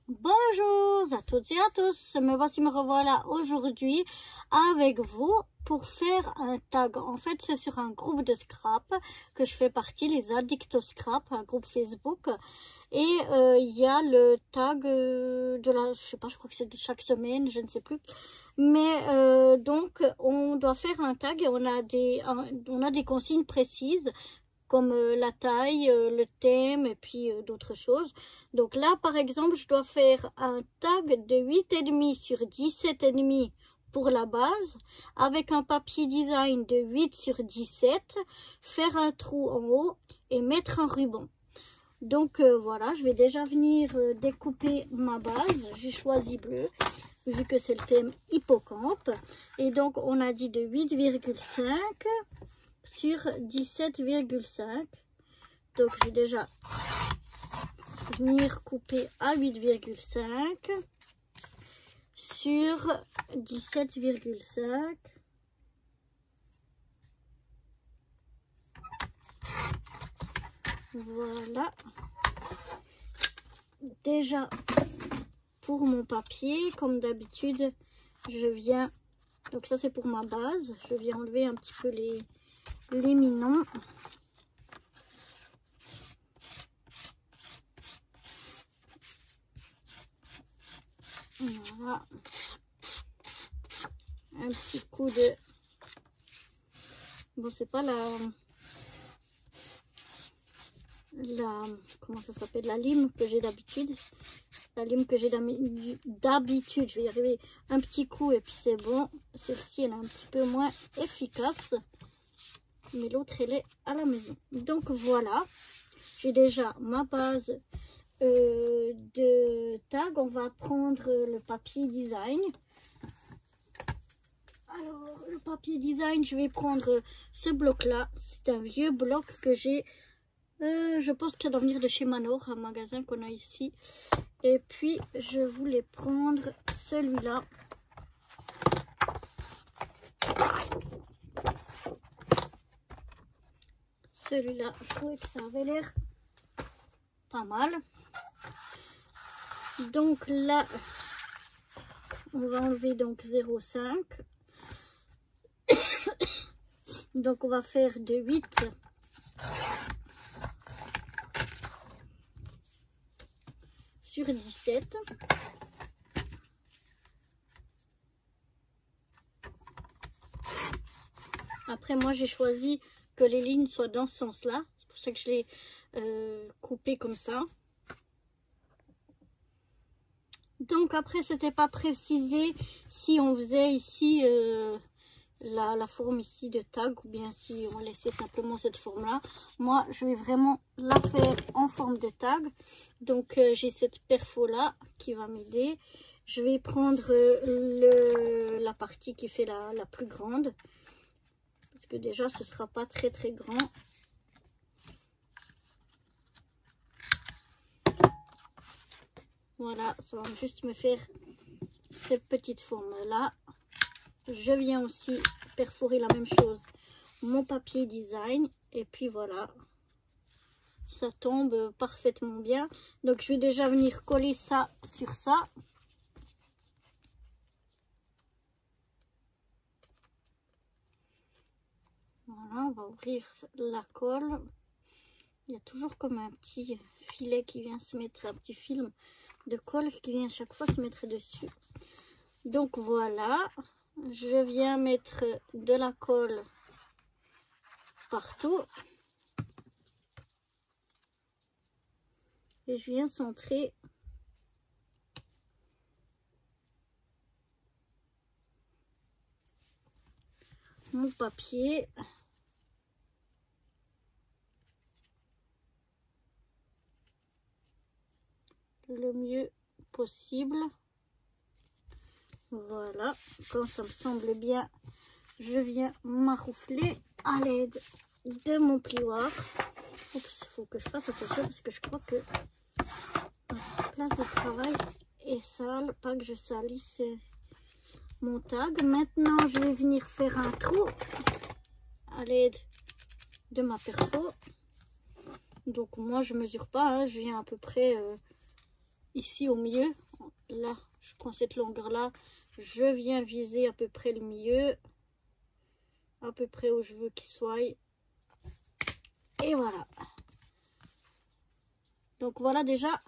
Bonjour à toutes et à tous, me revoilà aujourd'hui avec vous pour faire un tag. En fait, c'est sur un groupe de scrap que je fais partie, les Addicts au Scrap, un groupe Facebook. Et il y a le tag de la, je sais pas, je crois que c'est de chaque semaine, je ne sais plus. Mais donc, on doit faire un tag et on a des consignes précises, comme la taille, le thème et puis d'autres choses. Donc là, par exemple, je dois faire un tag de 8,5 sur 17,5 pour la base, avec un papier design de 8 sur 17, faire un trou en haut et mettre un ruban. Donc voilà, je vais déjà venir découper ma base. J'ai choisi bleu, vu que c'est le thème hippocampe. Et donc, on a dit de 8,5 sur 17,5. Donc, je vais déjà venir couper à 8,5 sur 17,5. Voilà. Déjà, pour mon papier, comme d'habitude, je viens... Donc ça, c'est pour ma base. Je viens enlever un petit peu les minons. Voilà. Un petit coup de... Bon, c'est pas comment ça s'appelle, la lime que j'ai d'habitude. La lime que j'ai d'habitude, je vais y arriver un petit coup et puis c'est bon. Celle-ci, elle est un petit peu moins efficace. Mais l'autre, elle est à la maison. Donc voilà, j'ai déjà ma base de tag. On va prendre le papier design. Alors, le papier design, je vais prendre ce bloc-là. C'est un vieux bloc que j'ai. Je pense que ça doit venir de chez Manor, un magasin qu'on a ici. Et puis, je voulais prendre celui-là. Celui-là, je trouvais que ça avait l'air pas mal. Donc là, on va enlever donc 0,5. Donc, on va faire de 8 sur 17. Après, moi, j'ai choisi que les lignes soient dans ce sens-là. C'est pour ça que je l'ai coupé comme ça. Donc, après, c'était pas précisé si on faisait ici la forme ici de tag ou bien si on laissait simplement cette forme-là. Moi, je vais vraiment la faire en forme de tag. Donc, j'ai cette perfo-là qui va m'aider. Je vais prendre la partie qui fait la plus grande. Parce que déjà, ce sera pas très très grand. Voilà, ça va juste me faire cette petite forme-là. Je viens aussi perforer la même chose, mon papier design. Et puis voilà, ça tombe parfaitement bien. Donc, je vais déjà venir coller ça sur ça. Voilà, on va ouvrir la colle. Il y a toujours comme un petit filet qui vient se mettre, un petit film de colle qui vient chaque fois se mettre dessus. Donc voilà, je viens mettre de la colle partout. Et je viens centrer mon papier. Le mieux possible. Voilà, quand ça me semble bien, je viens m'arroufler à l'aide de mon plioir. Oups, il faut que je fasse attention parce que je crois que la place de travail est sale, pas que je salisse mon tag. Maintenant, je vais venir faire un trou à l'aide de ma perfo. Donc moi, je mesure pas, hein, je viens à peu près ici au milieu. Là, je prends cette longueur là, je viens viser à peu près le milieu, à peu près où je veux qu'il soit. Et voilà. Donc voilà déjà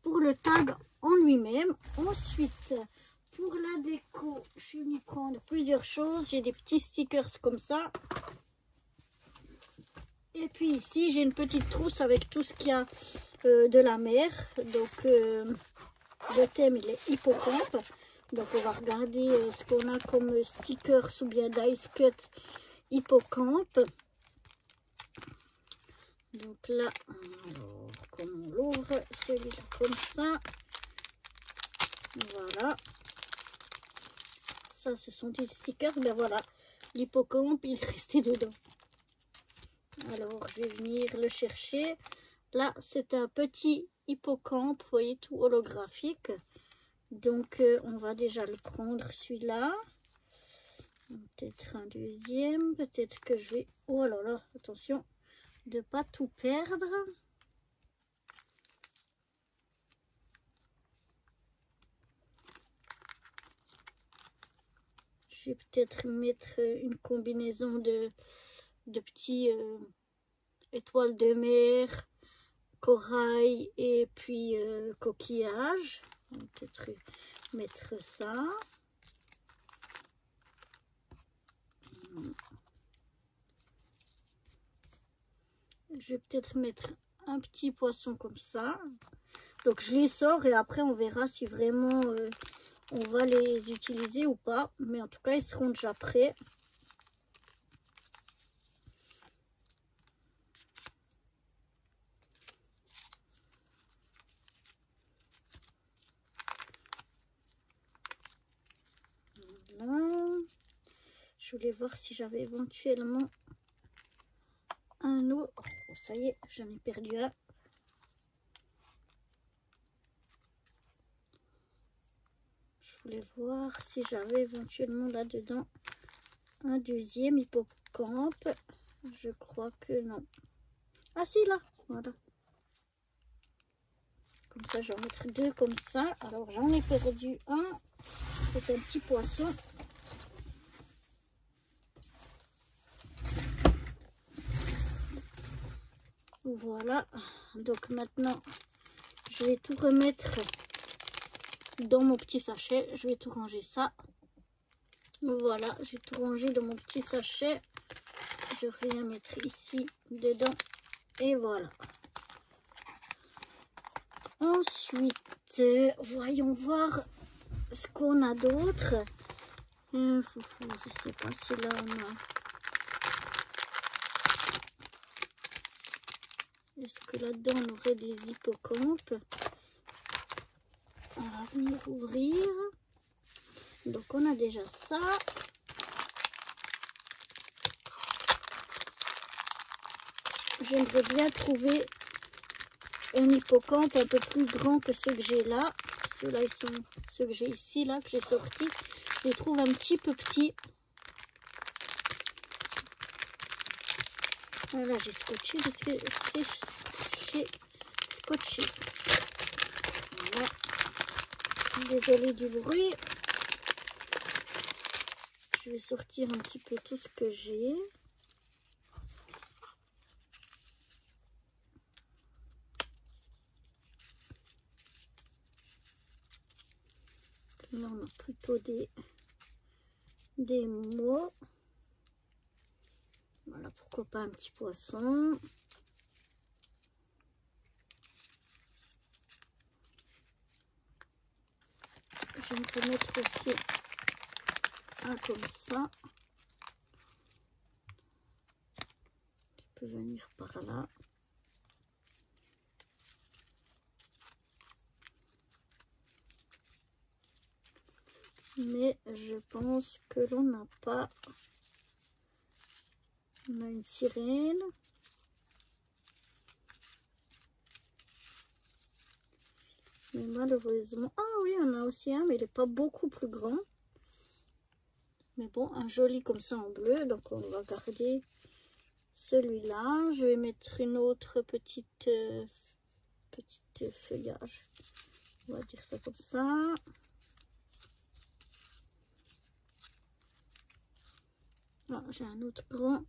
pour le tag en lui-même. Ensuite, pour la déco, je suis venue prendre plusieurs choses. J'ai des petits stickers comme ça. Et puis ici, j'ai une petite trousse avec tout ce qu'il y a de la mer. Donc, le thème, il est hippocampe. Donc, on va regarder ce qu'on a comme stickers ou bien dice cut hippocampe. Donc là, alors, comment on l'ouvre? Celui-là comme ça. Voilà. Ça, ce sont des stickers. Ben voilà, l'hippocampe, il est resté dedans. Alors, je vais venir le chercher. Là, c'est un petit hippocampe, vous voyez, tout holographique. Donc, on va déjà le prendre, celui-là. Peut-être un deuxième. Peut-être que je vais... Oh là là, attention de ne pas tout perdre. Je vais peut-être mettre une combinaison de petits étoiles de mer, corail et puis coquillage. On va peut-être mettre ça. Je vais peut-être mettre un petit poisson comme ça. Donc je les sors et après on verra si vraiment on va les utiliser ou pas. Mais en tout cas, ils seront déjà prêts. Voilà. Je voulais voir si j'avais éventuellement un autre. Oh, ça y est, j'en ai perdu un. Je voulais voir si j'avais éventuellement là-dedans un deuxième hippocampe. Je crois que non. Ah si, là, voilà. Comme ça, je vais en mettre deux comme ça. Alors, j'en ai perdu un. C'est un petit poisson. Voilà. Donc maintenant, je vais tout remettre dans mon petit sachet. Je vais tout ranger ça. Voilà, j'ai tout rangé dans mon petit sachet. Je vais rien mettre ici, dedans. Et voilà. Ensuite, voyons voir ce qu'on a d'autre. Je sais pas si là on a... Est-ce que là-dedans on aurait des hippocampes? On va venir ouvrir. Donc on a déjà ça. J'aimerais bien trouver un hippocampe un peu plus grand que ceux que j'ai là. Ceux-là, ils sont ceux que j'ai ici, là, que j'ai sortis. Je les trouve un petit peu petits. Voilà, j'ai scotché parce que c'est scotché. Voilà. Désolée du bruit. Je vais sortir un petit peu tout ce que j'ai. Là, on a plutôt des mots. Voilà, pourquoi pas un petit poisson. Je vais te mettre aussi un comme ça. Qui peut venir par là. Mais je pense que l'on n'a pas. On a une sirène. Mais malheureusement... Ah oui, on a aussi un, mais il n'est pas beaucoup plus grand. Mais bon, un joli comme ça en bleu. Donc on va garder celui-là. Je vais mettre une autre petite feuillage. On va dire ça comme ça. Ah, j'ai un autre grand.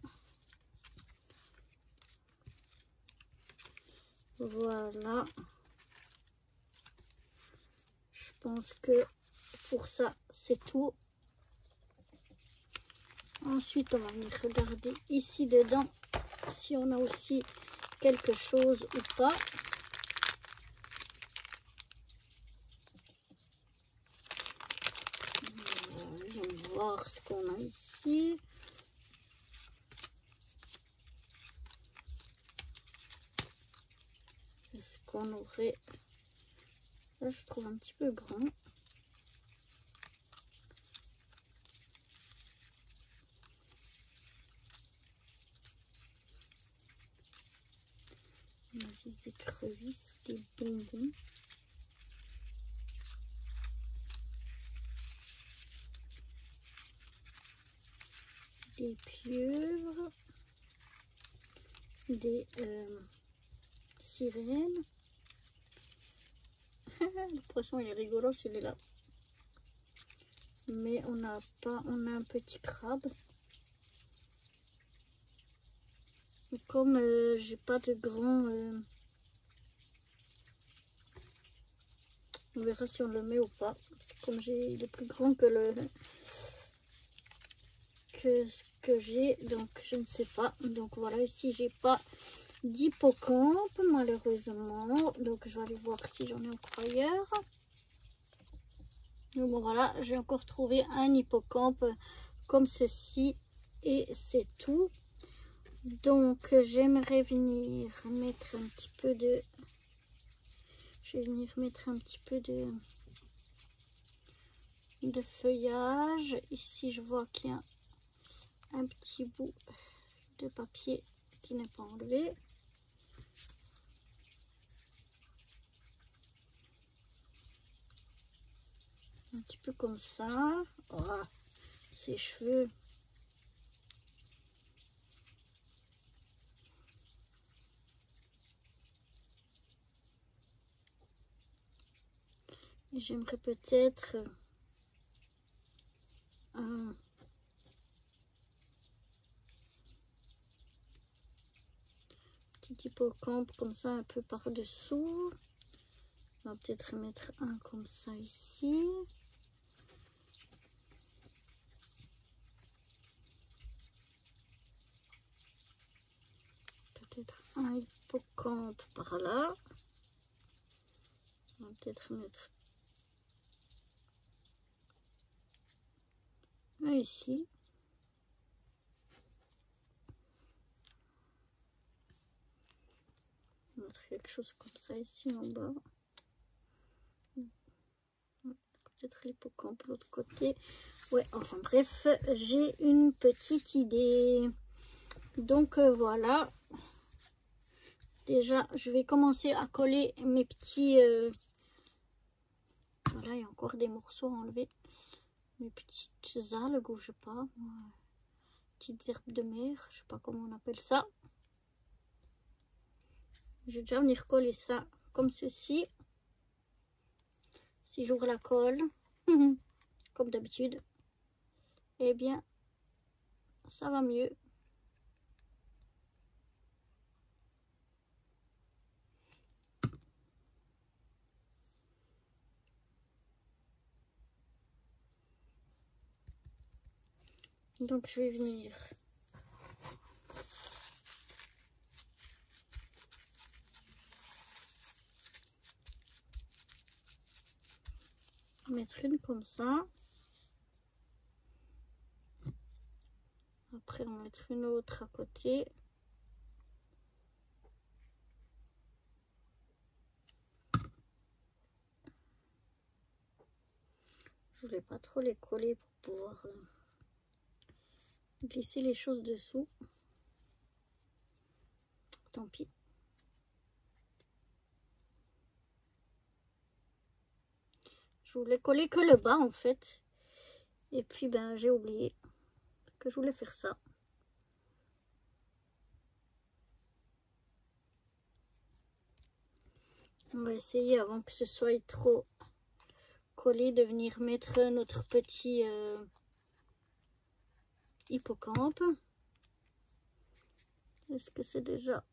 Voilà. Je pense que pour ça, c'est tout. Ensuite, on va venir regarder ici dedans si on a aussi quelque chose ou pas. On va voir ce qu'on a ici. Est-ce qu'on aurait... Là, je trouve un petit peu grand. On a des écrevisses, des bonbons. Des pieuvres. Des sirènes. Le poisson il est rigolo celui-là. Mais on n'a pas, on a un petit crabe. Mais comme j'ai pas de grand, on verra si on le met ou pas. Comme il est plus grand que ce que j'ai, donc je ne sais pas. Donc voilà, ici j'ai pas d'hippocampe malheureusement. Donc je vais aller voir si j'en ai encore ailleurs. Donc bon voilà, j'ai encore trouvé un hippocampe comme ceci et c'est tout. Donc j'aimerais venir mettre un petit peu de... Je vais venir mettre un petit peu de feuillage. Ici je vois qu'il y a un petit bout de papier qui n'est pas enlevé. Un petit peu comme ça. Oh, ses cheveux. J'aimerais peut-être un petit hippocampe comme ça un peu par dessous. On va peut-être mettre un comme ça ici. Peut-être un hippocampe par là. On va peut-être mettre un ici. On va mettre quelque chose comme ça ici en bas. Peut-être l'hippocampe de l'autre côté. Ouais, enfin bref, j'ai une petite idée. Donc voilà. Déjà, je vais commencer à coller mes petits... Voilà, il y a encore des morceaux à enlever. Mes petites algues, ou je sais pas. Petites herbes de mer, je sais pas comment on appelle ça. Je vais déjà venir coller ça comme ceci. Si j'ouvre la colle, comme d'habitude, eh bien, ça va mieux. Donc je vais venir mettre une comme ça. Après on va mettre une autre à côté. Je voulais pas trop les coller pour pouvoir glisser les choses dessous. Tant pis. Je voulais coller que le bas en fait. Et puis ben j'ai oublié que je voulais faire ça. On va essayer avant que ce soit trop collé de venir mettre notre petit hippocampe. Est-ce que c'est déjà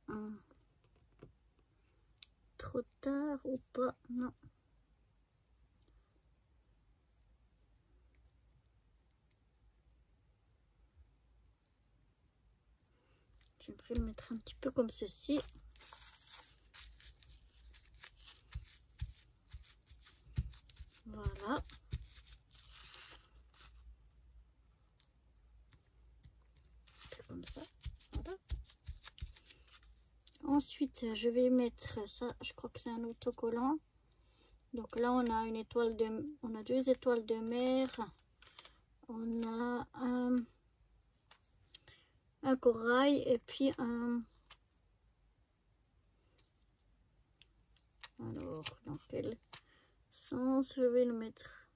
trop tard ou pas? Non. J'aimerais le mettre un petit peu comme ceci. Voilà. C'est comme ça. Voilà. Ensuite, je vais mettre ça. Je crois que c'est un autocollant. Donc là, on a deux étoiles de mer. On a un corail et puis un... Alors, dans quel sens je vais le mettre?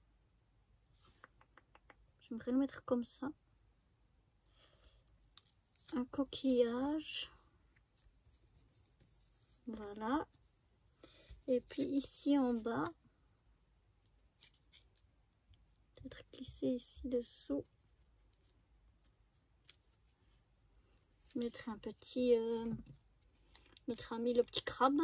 J'aimerais le mettre comme ça. Un coquillage. Voilà. Et puis ici en bas, peut-être glisser ici dessous. Mettre un petit... notre ami le petit crabe.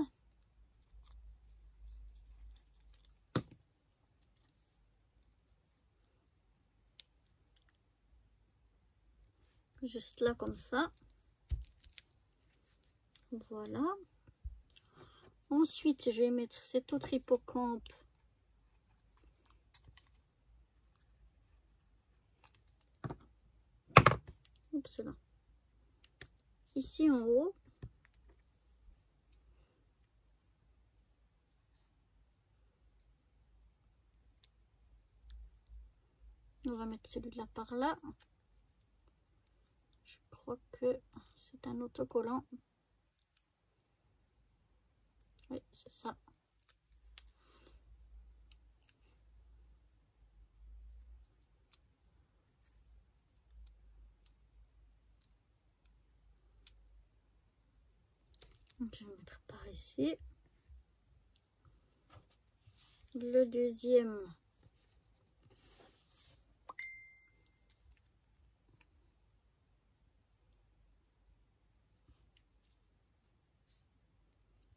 Juste là comme ça. Voilà. Ensuite, je vais mettre cet autre hippocampe. Oups là. Ici en haut. On va mettre celui-là par là. Je crois que c'est un autocollant. Oui, c'est ça. Donc, je vais mettre par ici. Le deuxième.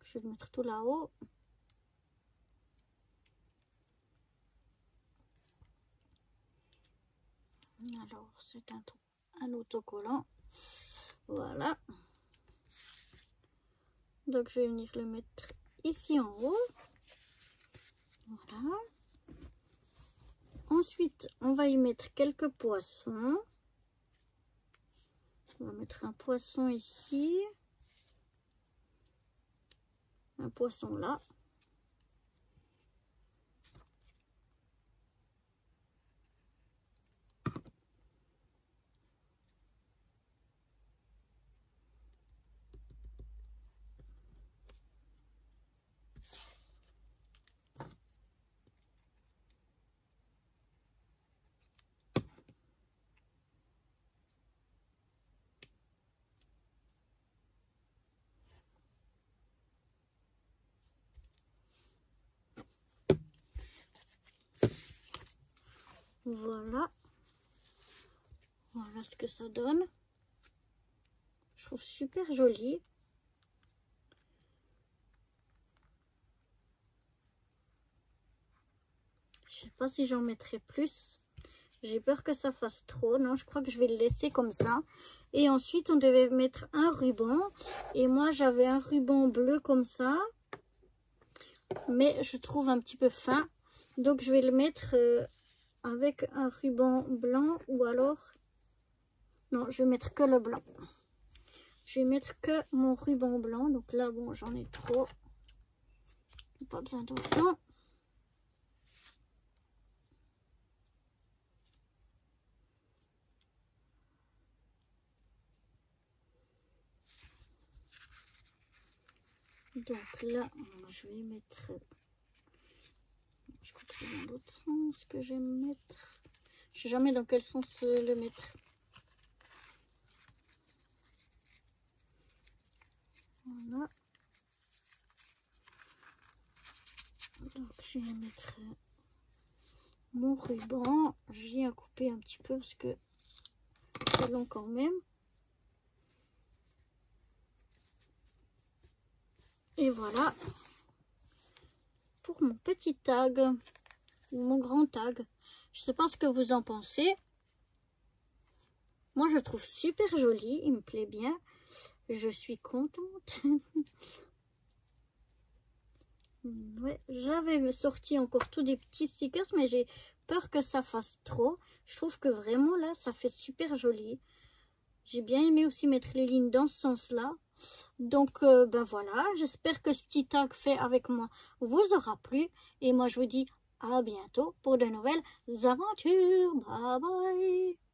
Je vais le mettre tout là-haut. Alors, c'est un autocollant. Voilà. Donc, je vais venir le mettre ici en haut. Voilà. Ensuite, on va y mettre quelques poissons. On va mettre un poisson ici. Un poisson là. Voilà. Voilà ce que ça donne. Je trouve super joli. Je sais pas si j'en mettrai plus. J'ai peur que ça fasse trop. Non, je crois que je vais le laisser comme ça. Et ensuite, on devait mettre un ruban. Et moi, j'avais un ruban bleu comme ça. Mais je trouve un petit peu fin. Donc, je vais le mettre avec un ruban blanc. Ou alors... Non, je vais mettre que le blanc. Je vais mettre que mon ruban blanc. Donc là, bon, j'en ai trop. Pas besoin d'autant. Donc là, je vais mettre... Je crois que c'est dans l'autre sens que je vais mettre. Je sais jamais dans quel sens le mettre. Voilà. je vais mettre mon ruban. J'ai à couper un petit peu parce que c'est long quand même. Et voilà pour mon petit tag, ou mon grand tag. Je sais pas ce que vous en pensez. Moi, je le trouve super joli, il me plaît bien. Je suis contente. Ouais, j'avais sorti encore tous des petits stickers, mais j'ai peur que ça fasse trop. Je trouve que vraiment là, ça fait super joli. J'ai bien aimé aussi mettre les lignes dans ce sens-là. Donc, ben voilà, j'espère que ce petit tag fait avec moi vous aura plu. Et moi, je vous dis à bientôt pour de nouvelles aventures. Bye bye!